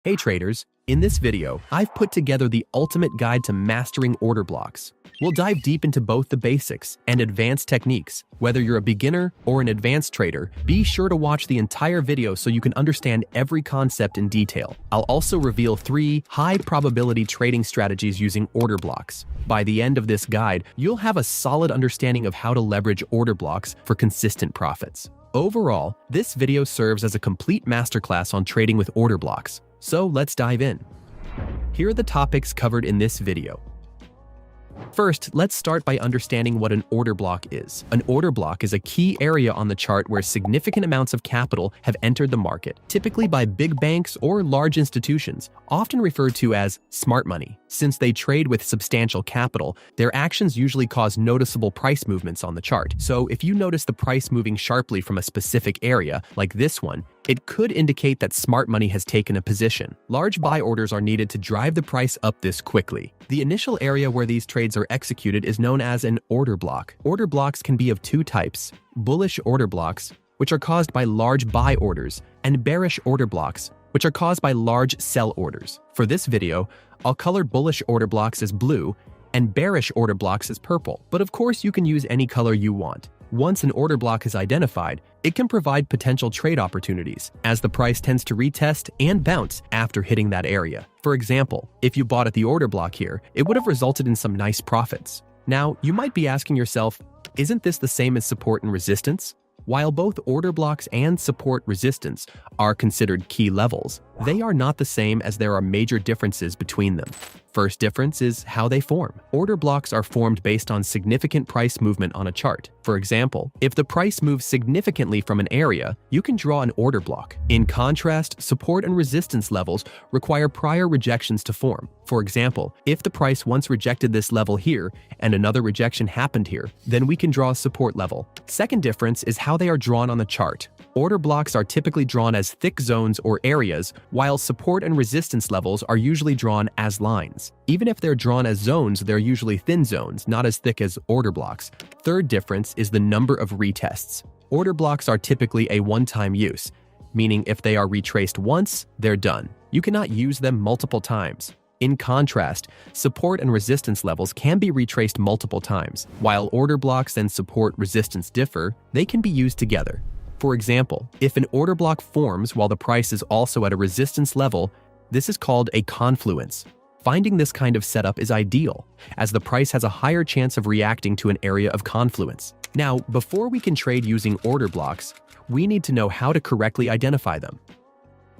Hey traders, in this video, I've put together the ultimate guide to mastering order blocks. We'll dive deep into both the basics and advanced techniques. Whether you're a beginner or an advanced trader, be sure to watch the entire video so you can understand every concept in detail. I'll also reveal 3 high-probability trading strategies using order blocks. By the end of this guide, you'll have a solid understanding of how to leverage order blocks for consistent profits. Overall, this video serves as a complete masterclass on trading with order blocks. So let's dive in. Here are the topics covered in this video. First, let's start by understanding what an order block is. An order block is a key area on the chart where significant amounts of capital have entered the market, typically by big banks or large institutions, often referred to as smart money. Since they trade with substantial capital, their actions usually cause noticeable price movements on the chart. So if you notice the price moving sharply from a specific area, like this one, it could indicate that smart money has taken a position. Large buy orders are needed to drive the price up this quickly. The initial area where these trades are executed is known as an order block. Order blocks can be of 2 types: bullish order blocks, which are caused by large buy orders, and bearish order blocks, which are caused by large sell orders. For this video, I'll color bullish order blocks as blue and bearish order blocks as purple. But of course, you can use any color you want. Once an order block is identified, it can provide potential trade opportunities, as the price tends to retest and bounce after hitting that area. For example, if you bought at the order block here, it would have resulted in some nice profits. Now, you might be asking yourself, isn't this the same as support and resistance? While both order blocks and support resistance are considered key levels, they are not the same, as there are major differences between them. First difference is how they form. Order blocks are formed based on significant price movement on a chart. For example, if the price moves significantly from an area, you can draw an order block. In contrast, support and resistance levels require prior rejections to form. For example, if the price once rejected this level here and another rejection happened here, then we can draw a support level. Second difference is how they are drawn on the chart. Order blocks are typically drawn as thick zones or areas, while support and resistance levels are usually drawn as lines. Even if they're drawn as zones, they're usually thin zones, not as thick as order blocks. Third difference is the number of retests. Order blocks are typically a one-time use, meaning if they are retraced once, they're done. You cannot use them multiple times. In contrast, support and resistance levels can be retraced multiple times. While order blocks and support resistance differ, they can be used together. For example, if an order block forms while the price is also at a resistance level, this is called a confluence. Finding this kind of setup is ideal, as the price has a higher chance of reacting to an area of confluence. Now, before we can trade using order blocks, we need to know how to correctly identify them.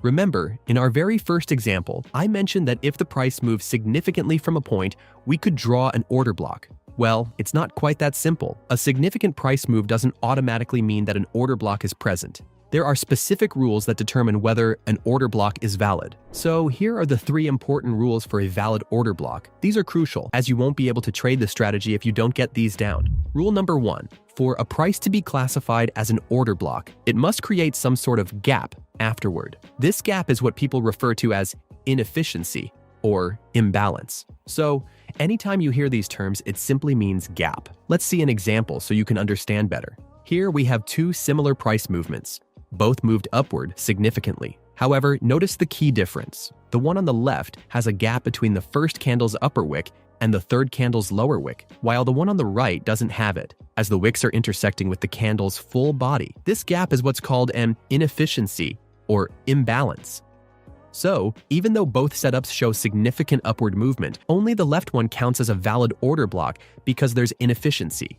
Remember, in our very first example, I mentioned that if the price moves significantly from a point, we could draw an order block. Well, it's not quite that simple. A significant price move doesn't automatically mean that an order block is present. There are specific rules that determine whether an order block is valid. So here are the 3 important rules for a valid order block. These are crucial, as you won't be able to trade this strategy if you don't get these down. Rule number 1. For a price to be classified as an order block, it must create some sort of gap afterward. This gap is what people refer to as inefficiency or imbalance. So, anytime you hear these terms, it simply means gap. Let's see an example so you can understand better. Here we have 2 similar price movements. Both moved upward significantly. However, notice the key difference. The one on the left has a gap between the first candle's upper wick and the third candle's lower wick, while the one on the right doesn't have it, as the wicks are intersecting with the candle's full body. This gap is what's called an inefficiency or imbalance. So, even though both setups show significant upward movement, only the left one counts as a valid order block because there's inefficiency.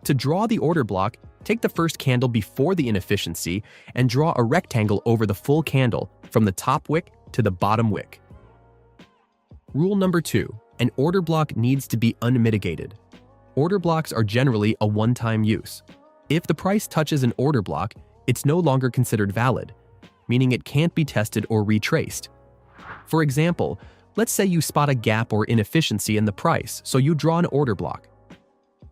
To draw the order block, take the first candle before the inefficiency and draw a rectangle over the full candle from the top wick to the bottom wick. Rule number 2. An order block needs to be unmitigated. Order blocks are generally a one-time use. If the price touches an order block, it's no longer considered valid, meaning it can't be tested or retraced. For example, let's say you spot a gap or inefficiency in the price, so you draw an order block.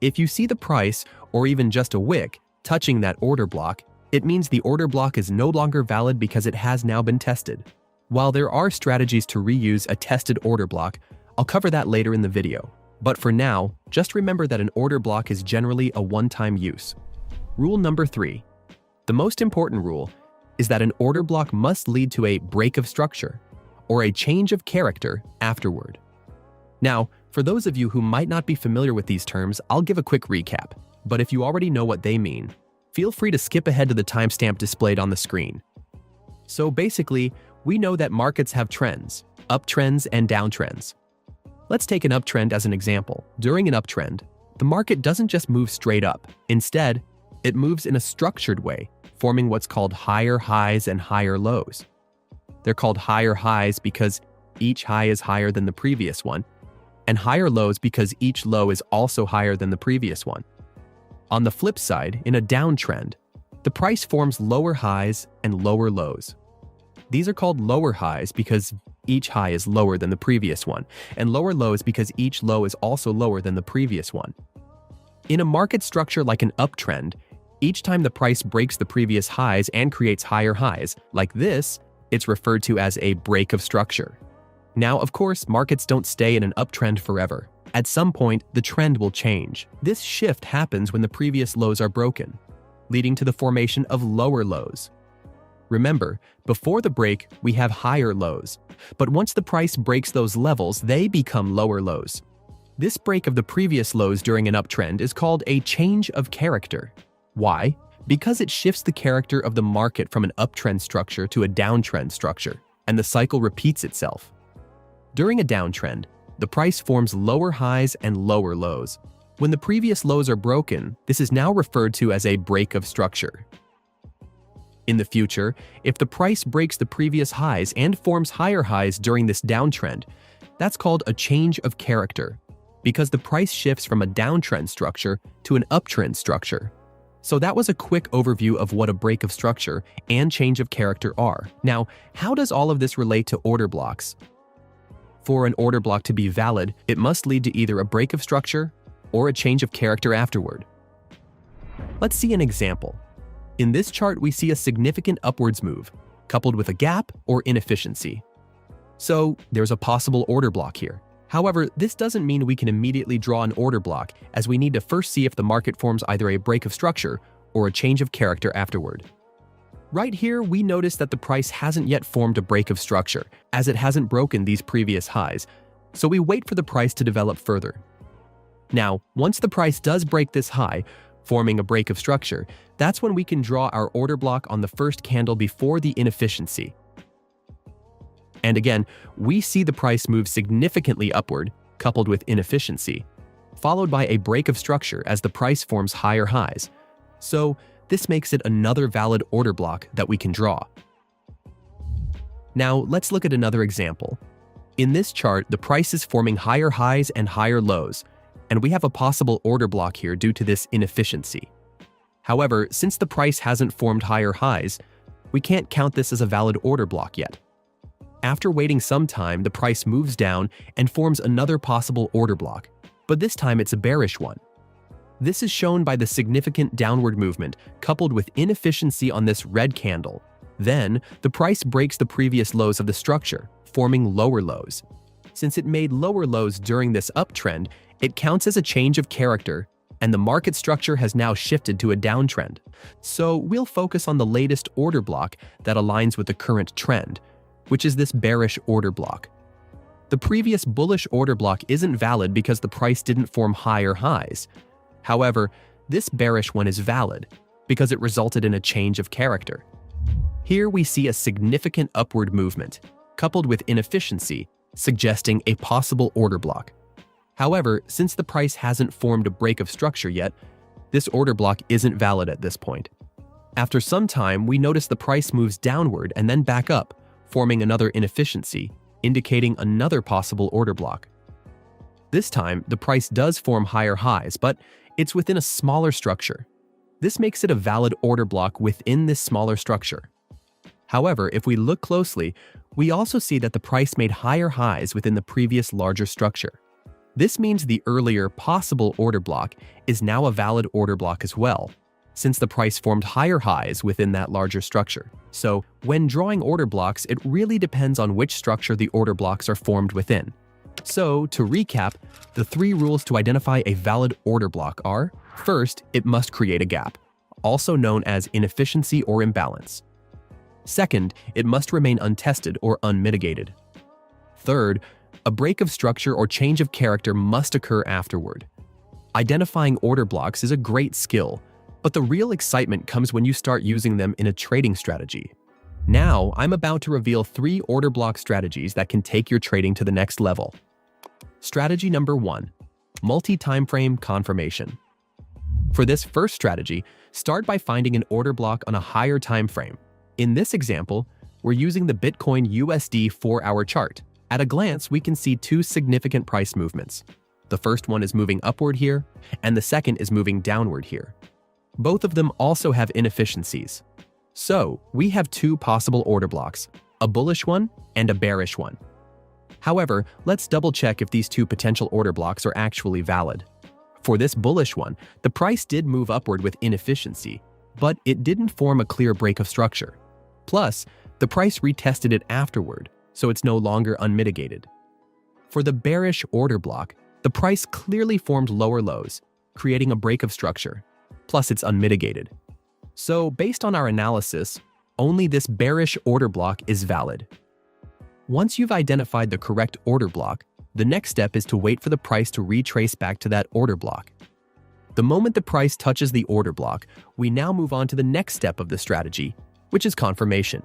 If you see the price, or even just a wick, touching that order block, it means the order block is no longer valid because it has now been tested. While there are strategies to reuse a tested order block, I'll cover that later in the video. But for now, just remember that an order block is generally a one-time use. Rule number 3. The most important rule is that an order block must lead to a break of structure. or a change of character afterward. Now, for those of you who might not be familiar with these terms, I'll give a quick recap, but if you already know what they mean, feel free to skip ahead to the timestamp displayed on the screen. So basically, we know that markets have trends, uptrends and downtrends. Let's take an uptrend as an example. During an uptrend, the market doesn't just move straight up. Instead, it moves in a structured way, forming what's called higher highs and higher lows. They're called higher highs because each high is higher than the previous one, and higher lows because each low is also higher than the previous one. On the flip side, in a downtrend, the price forms lower highs and lower lows. These are called lower highs because each high is lower than the previous one, and lower lows because each low is also lower than the previous one. In a market structure like an uptrend, each time the price breaks the previous highs and creates higher highs, like this, it's referred to as a break of structure. Now, of course, markets don't stay in an uptrend forever. At some point, the trend will change. This shift happens when the previous lows are broken, leading to the formation of lower lows. Remember, before the break, we have higher lows, but once the price breaks those levels, they become lower lows. This break of the previous lows during an uptrend is called a change of character. Why? Because it shifts the character of the market from an uptrend structure to a downtrend structure, and the cycle repeats itself. During a downtrend, the price forms lower highs and lower lows. When the previous lows are broken, this is now referred to as a break of structure. In the future, if the price breaks the previous highs and forms higher highs during this downtrend, that's called a change of character, because the price shifts from a downtrend structure to an uptrend structure. So that was a quick overview of what a break of structure and change of character are. Now, how does all of this relate to order blocks? For an order block to be valid, it must lead to either a break of structure or a change of character afterward. Let's see an example. In this chart, we see a significant upwards move, coupled with a gap or inefficiency. So there's a possible order block here. However, this doesn't mean we can immediately draw an order block, as we need to first see if the market forms either a break of structure or a change of character afterward. Right here, we notice that the price hasn't yet formed a break of structure, as it hasn't broken these previous highs, so we wait for the price to develop further. Now, once the price does break this high, forming a break of structure, that's when we can draw our order block on the first candle before the inefficiency. And again, we see the price move significantly upward, coupled with inefficiency, followed by a break of structure as the price forms higher highs. So this makes it another valid order block that we can draw. Now let's look at another example. In this chart, the price is forming higher highs and higher lows, and we have a possible order block here due to this inefficiency. However, since the price hasn't formed higher highs, we can't count this as a valid order block yet. After waiting some time, the price moves down and forms another possible order block, but this time it's a bearish one. This is shown by the significant downward movement coupled with inefficiency on this red candle. Then, the price breaks the previous lows of the structure, forming lower lows. Since it made lower lows during this uptrend, it counts as a change of character, and the market structure has now shifted to a downtrend. So we'll focus on the latest order block that aligns with the current trend, which is this bearish order block. The previous bullish order block isn't valid because the price didn't form higher highs. However, this bearish one is valid because it resulted in a change of character. Here we see a significant upward movement, coupled with inefficiency, suggesting a possible order block. However, since the price hasn't formed a break of structure yet, this order block isn't valid at this point. After some time, we notice the price moves downward and then back up, forming another inefficiency, indicating another possible order block. This time, the price does form higher highs, but it's within a smaller structure. This makes it a valid order block within this smaller structure. However, if we look closely, we also see that the price made higher highs within the previous larger structure. This means the earlier possible order block is now a valid order block as well, since the price formed higher highs within that larger structure. So, when drawing order blocks, it really depends on which structure the order blocks are formed within. So, to recap, the 3 rules to identify a valid order block are: first, it must create a gap, also known as inefficiency or imbalance. Second, it must remain untested or unmitigated. Third, a break of structure or change of character must occur afterward. Identifying order blocks is a great skill, but the real excitement comes when you start using them in a trading strategy. Now, I'm about to reveal 3 order block strategies that can take your trading to the next level. Strategy number 1, multi-timeframe confirmation. For this first strategy, start by finding an order block on a higher time frame. In this example, we're using the Bitcoin USD 4-hour chart. At a glance, we can see 2 significant price movements. The first one is moving upward here, and the second is moving downward here. Both of them also have inefficiencies. So, we have 2 possible order blocks, a bullish one and a bearish one. However, let's double-check if these 2 potential order blocks are actually valid. For this bullish one, the price did move upward with inefficiency, but it didn't form a clear break of structure. Plus, the price retested it afterward, so it's no longer unmitigated. For the bearish order block, the price clearly formed lower lows, creating a break of structure, plus it's unmitigated. So, based on our analysis, only this bearish order block is valid. Once you've identified the correct order block, the next step is to wait for the price to retrace back to that order block. The moment the price touches the order block, we now move on to the next step of the strategy, which is confirmation.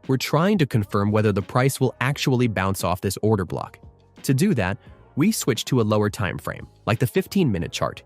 We're trying to confirm whether the price will actually bounce off this order block. To do that, we switch to a lower time frame, like the 15-minute chart.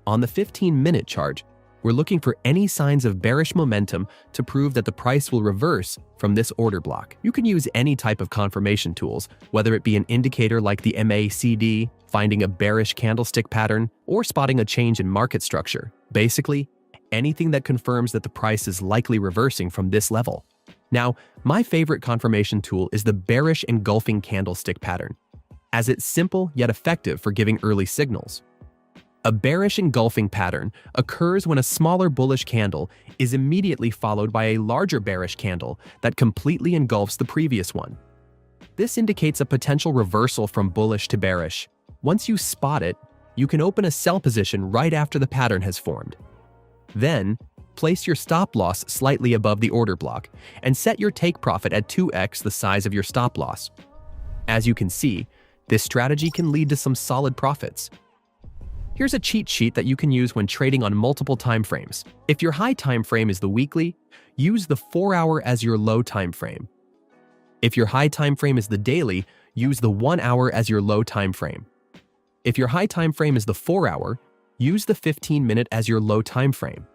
On the 15-minute chart, we're looking for any signs of bearish momentum to prove that the price will reverse from this order block. You can use any type of confirmation tools, whether it be an indicator like the MACD, finding a bearish candlestick pattern, or spotting a change in market structure. Basically, anything that confirms that the price is likely reversing from this level. Now, my favorite confirmation tool is the bearish engulfing candlestick pattern, as it's simple yet effective for giving early signals. A bearish engulfing pattern occurs when a smaller bullish candle is immediately followed by a larger bearish candle that completely engulfs the previous one. This indicates a potential reversal from bullish to bearish. Once you spot it, you can open a sell position right after the pattern has formed. Then, place your stop loss slightly above the order block and set your take profit at 2x the size of your stop loss. As you can see, this strategy can lead to some solid profits. Here's a cheat sheet that you can use when trading on multiple time frames. If your high time frame is the weekly, use the 4-hour as your low time frame. If your high time frame is the daily, use the 1-hour as your low time frame. If your high time frame is the 4-hour, use the 15-minute as your low time frame.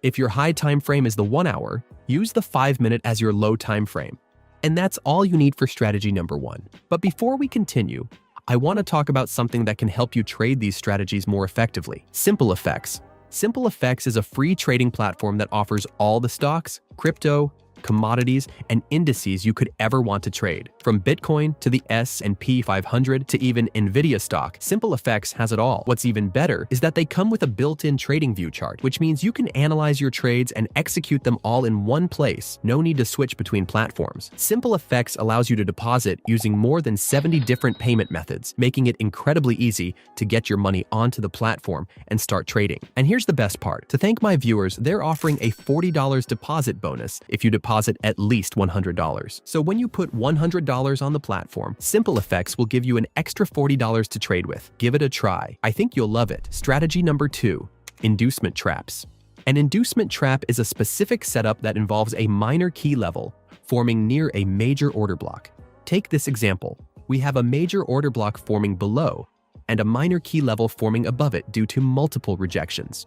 If your high time frame is the 1-hour, use the 5-minute as your low time frame. And that's all you need for strategy number 1. But before we continue, I want to talk about something that can help you trade these strategies more effectively. SimpleFX. SimpleFX is a free trading platform that offers all the stocks, crypto, commodities, and indices you could ever want to trade. From Bitcoin to the S&P 500 to even Nvidia stock, SimpleFX has it all. What's even better is that they come with a built-in trading view chart, which means you can analyze your trades and execute them all in one place. No need to switch between platforms. SimpleFX allows you to deposit using more than 70 different payment methods, making it incredibly easy to get your money onto the platform and start trading. And here's the best part. To thank my viewers, they're offering a $40 deposit bonus if you deposit at least $100. So when you put $100 on the platform, SimpleFX will give you an extra $40 to trade with. Give it a try. I think you'll love it. Strategy number 2, inducement traps. An inducement trap is a specific setup that involves a minor key level forming near a major order block. Take this example. We have a major order block forming below and a minor key level forming above it due to multiple rejections.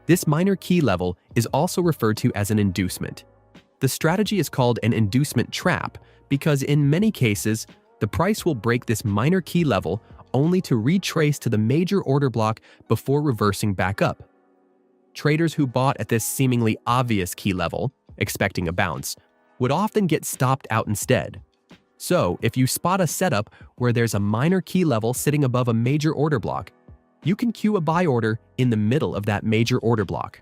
This minor key level is also referred to as an inducement. The strategy is called an inducement trap because in many cases, the price will break this minor key level only to retrace to the major order block before reversing back up. Traders who bought at this seemingly obvious key level, expecting a bounce, would often get stopped out instead. So, if you spot a setup where there's a minor key level sitting above a major order block, you can queue a buy order in the middle of that major order block.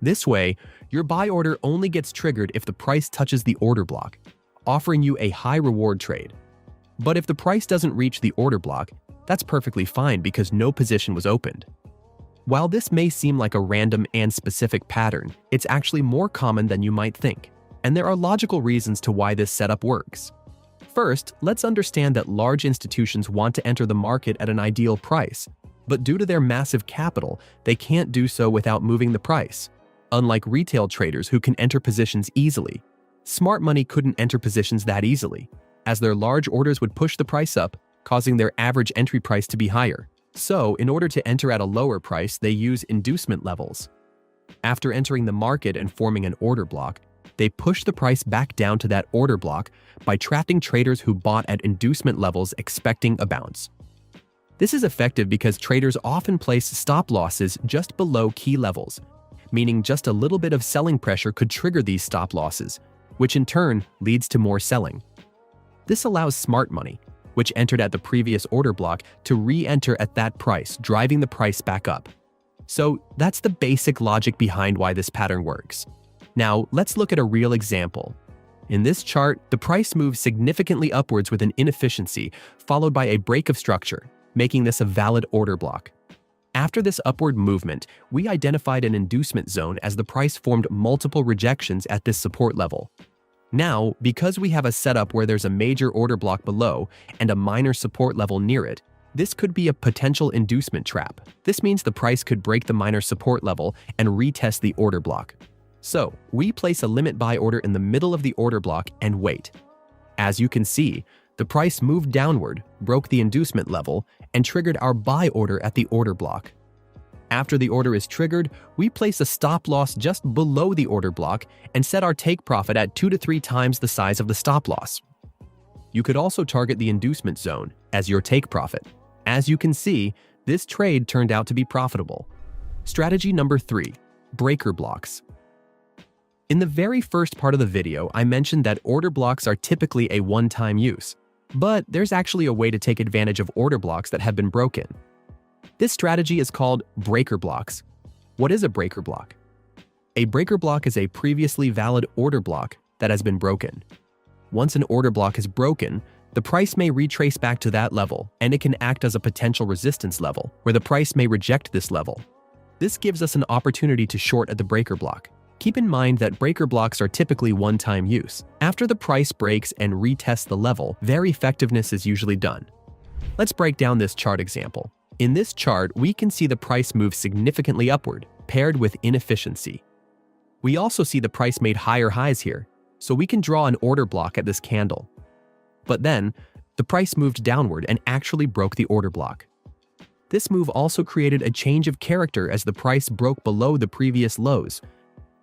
This way, your buy order only gets triggered if the price touches the order block, offering you a high reward trade. But if the price doesn't reach the order block, that's perfectly fine because no position was opened. While this may seem like a random and specific pattern, it's actually more common than you might think, and there are logical reasons to why this setup works. First, let's understand that large institutions want to enter the market at an ideal price, but due to their massive capital, they can't do so without moving the price. Unlike retail traders who can enter positions easily, smart money couldn't enter positions that easily, as their large orders would push the price up, causing their average entry price to be higher. So, in order to enter at a lower price, they use inducement levels. After entering the market and forming an order block, they push the price back down to that order block by trapping traders who bought at inducement levels expecting a bounce. This is effective because traders often place stop losses just below key levels, meaning just a little bit of selling pressure could trigger these stop losses, which in turn leads to more selling. This allows smart money, which entered at the previous order block, to re-enter at that price, driving the price back up. So that's the basic logic behind why this pattern works. Now, let's look at a real example. In this chart, the price moves significantly upwards with an inefficiency, followed by a break of structure, making this a valid order block. After this upward movement, we identified an inducement zone as the price formed multiple rejections at this support level. Now, because we have a setup where there's a major order block below and a minor support level near it, this could be a potential inducement trap. This means the price could break the minor support level and retest the order block. So, we place a limit buy order in the middle of the order block and wait. As you can see, the price moved downward, broke the inducement level, and triggered our buy order at the order block. After the order is triggered, we place a stop loss just below the order block and set our take profit at 2 to 3 times the size of the stop loss. You could also target the inducement zone as your take profit. As you can see, this trade turned out to be profitable. Strategy number 3, breaker blocks. In the very first part of the video, I mentioned that order blocks are typically a one-time use, but there's actually a way to take advantage of order blocks that have been broken. This strategy is called breaker blocks. What is a breaker block? A breaker block is a previously valid order block that has been broken. Once an order block is broken, the price may retrace back to that level, and it can act as a potential resistance level, where the price may reject this level. This gives us an opportunity to short at the breaker block. Keep in mind that breaker blocks are typically one-time use. After the price breaks and retests the level, their effectiveness is usually done. Let's break down this chart example. In this chart, we can see the price move significantly upward, paired with inefficiency. We also see the price made higher highs here, so we can draw an order block at this candle. But then, the price moved downward and actually broke the order block. This move also created a change of character as the price broke below the previous lows,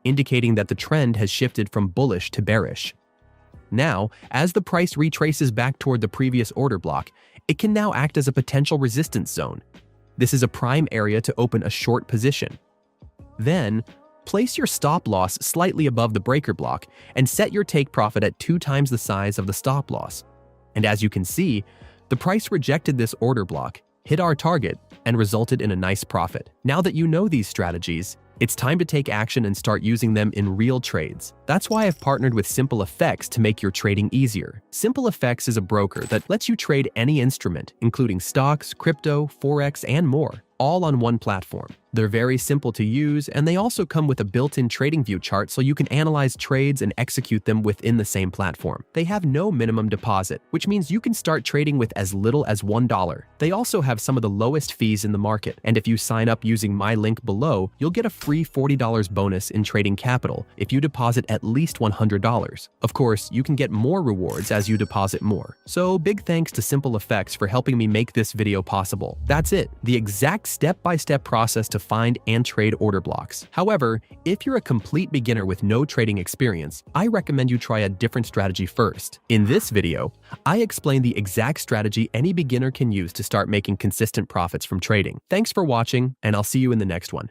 indicating that the trend has shifted from bullish to bearish. Now, as the price retraces back toward the previous order block, it can now act as a potential resistance zone. This is a prime area to open a short position. Then, place your stop loss slightly above the breaker block and set your take profit at 2 times the size of the stop loss. And as you can see, the price rejected this order block, hit our target, and resulted in a nice profit. Now that you know these strategies, it's time to take action and start using them in real trades. That's why I've partnered with SimpleFX to make your trading easier. SimpleFX is a broker that lets you trade any instrument, including stocks, crypto, Forex, and more, all on one platform. They're very simple to use, and they also come with a built-in trading view chart so you can analyze trades and execute them within the same platform. They have no minimum deposit, which means you can start trading with as little as $1. They also have some of the lowest fees in the market, and if you sign up using my link below, you'll get a free $40 bonus in trading capital if you deposit at least $100. Of course, you can get more rewards as you deposit more. So big thanks to SimpleFX for helping me make this video possible. That's it, the exact step-by-step process to find and trade order blocks. However, if you're a complete beginner with no trading experience, I recommend you try a different strategy first. In this video, I explain the exact strategy any beginner can use to start making consistent profits from trading. Thanks for watching, and I'll see you in the next one.